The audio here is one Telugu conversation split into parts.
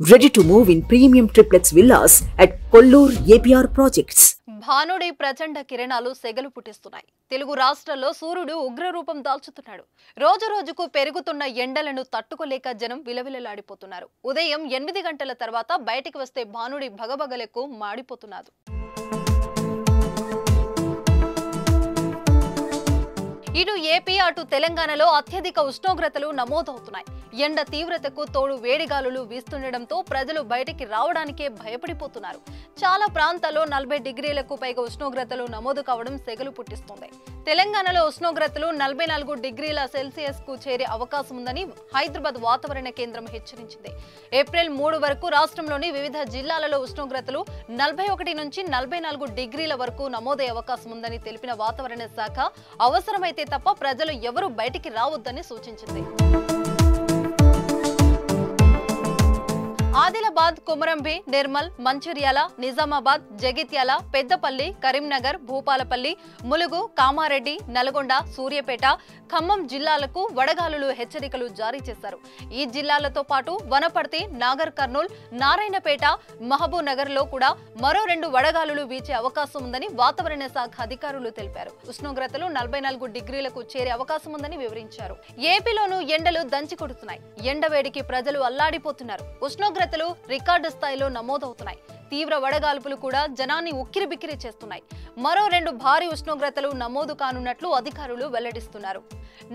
Ready to move in premium triplex villas at Kollur APR projects. భానుడి ప్రచండ కిరణాలు సెగలు పుట్టిస్తున్నాయి. తెలుగు రాష్ట్రాల్లో సూర్యుడు ఉగ్రరూపం దాల్చుతున్నాడు. రోజు రోజుకు పెరుగుతున్న ఎండలను తట్టుకోలేక జనం విలవిలలాడిపోతున్నారు. ఉదయం 8 గంటల తర్వాత బయటికి వస్తే భానుడి భగభగలకు మాడిపోతున్నారు. ఇటు ఏపీ అటు తెలంగాణలో అత్యధిక ఉష్ణోగ్రతలు నమోదవుతున్నాయి. ఎండ తీవ్రతకు తోడు వేడిగాలులు వీస్తుండటంతో ప్రజలు బయటికి రావడానికే భయపడిపోతున్నారు. చాలా ప్రాంతాల్లో 40 డిగ్రీలకు పైగా ఉష్ణోగ్రతలు నమోదు కావడం సెగలు పుట్టిస్తోంది. తెలంగాణలో ఉష్ణోగ్రతలు 44 డిగ్రీల సెల్సియస్ కు చేరే అవకాశం ఉందని హైదరాబాద్ వాతావరణ కేంద్రం హెచ్చరించింది. ఏప్రిల్ 3 వరకు రాష్ట్రంలోని వివిధ జిల్లాలలో ఉష్ణోగ్రతలు 41 నుంచి 44 డిగ్రీల వరకు నమోదయ్యే అవకాశం ఉందని తెలిపిన వాతావరణ శాఖ అవసరమైతే తప్ప ప్రజలు ఎవరూ బయటికి రావద్దని సూచించింది. ఆదిలాబాద్, కొమరంభి, నిర్మల్, మంచిర్యాల, నిజామాబాద్, జగిత్యాల, పెద్దపల్లి, కరీంనగర్, భూపాలపల్లి, ములుగు, కామారెడ్డి, నల్గొండ, సూర్యాపేట, ఖమ్మం జిల్లాలకు వడగాలులు హెచ్చరికలు జారీ చేశారు. ఈ జిల్లాలతో పాటు వనపర్తి, నాగర్ కర్నూల్, నారాయణపేట, మహబూబ్ నగర్ లో కూడా మరో 2 వడగాలులు వీచే అవకాశం ఉందని వాతావరణ శాఖ అధికారులు తెలిపారు. ఉష్ణోగ్రతలు 44 డిగ్రీలకు చేరే అవకాశం ఉందని వివరించారు. ఏపీలోనూ ఎండలు దంచి కొడుతున్నాయి. ఎండవేడికి ప్రజలు అల్లాడిపోతున్నారు. ఉష్ణోగ్రతలు రికార్డు స్థాయిలో నమోదవుతున్నాయి. తీవ్ర వడగాల్పులు కూడా జనాన్ని ఉక్కిరిబిక్కిరి చేస్తున్నాయి. మరో 2 భారీ ఉష్ణోగ్రతలు నమోదు కానున్నట్లు అధికారులు వెల్లడిస్తున్నారు.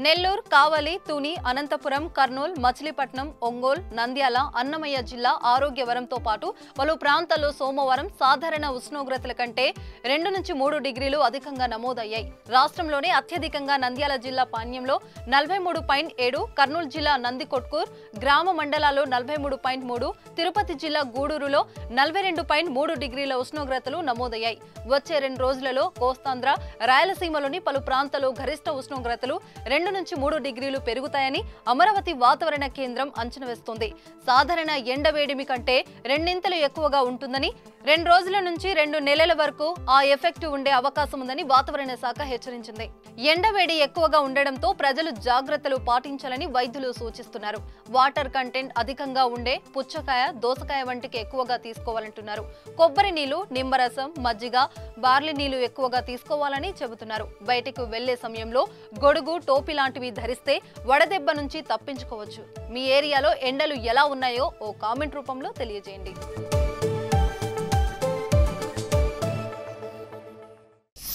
నెల్లూరు, కావలి, తుని, అనంతపురం, కర్నూలు, మచిలీపట్నం, ఒంగోలు, నంద్యాల, అన్నమయ్య జిల్లా, ఆరోగ్యవరంతో పాటు పలు ప్రాంతాల్లో సోమవారం సాధారణ ఉష్ణోగ్రతల కంటే 2 నుంచి 3 డిగ్రీలు అధికంగా నమోదయ్యాయి. రాష్ట్రంలోనే అత్యధికంగా నంద్యాల జిల్లా పాణ్యంలో 43.7, కర్నూలు జిల్లా నందికొట్కూర్ గ్రామ మండలాల్లో 43.3, తిరుపతి జిల్లా గూడూరులో 42.3 డిగ్రీల ఉష్ణోగ్రతలు నమోదయ్యాయి. వచ్చే 2 రోజులలో కోస్తాంధ్ర, రాయలసీమలోని పలు ప్రాంతాల్లో గరిష్ట ఉష్ణోగ్రతలు 2 నుంచి 3 డిగ్రీలు పెరుగుతాయని అమరావతి వాతావరణ కేంద్రం అంచనా వేస్తోంది. సాధారణ ఎండవేడిమి కంటే 2 ఎక్కువగా ఉంటుందని, 2 రోజుల నుంచి 2 నెలల వరకు ఆ ఎఫెక్ట్ ఉండే అవకాశం ఉందని వాతావరణ శాఖ హెచ్చరించింది. ఎండవేడి ఎక్కువగా ఉండడంతో ప్రజలు జాగ్రత్తలు పాటించాలని వైద్యులు సూచిస్తున్నారు. వాటర్ కంటెంట్ అధికంగా ఉండే పుచ్చకాయ, దోసకాయ వంటికి ఎక్కువగా తీసుకోవాలంటున్నారు. కొబ్బరి నీళ్లు, నిమ్మరసం, మజ్జిగ, బార్లీ నీళ్లు ఎక్కువగా తీసుకోవాలని చెబుతున్నారు. బయటకు వెళ్లే సమయంలో గొడుగు, టోపీ లాంటివి ధరిస్తే వడదెబ్బ నుంచి తప్పించుకోవచ్చు. మీ ఏరియాలో ఎండలు ఎలా ఉన్నాయో ఓ కామెంట్ రూపంలో తెలియజేయండి.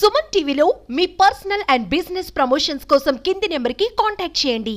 సుమన్ టీవీలో మీ పర్సనల్ అండ్ బిజినెస్ ప్రమోషన్స్ కోసం కింది నెంబర్కి కాంటాక్ట్ చేయండి.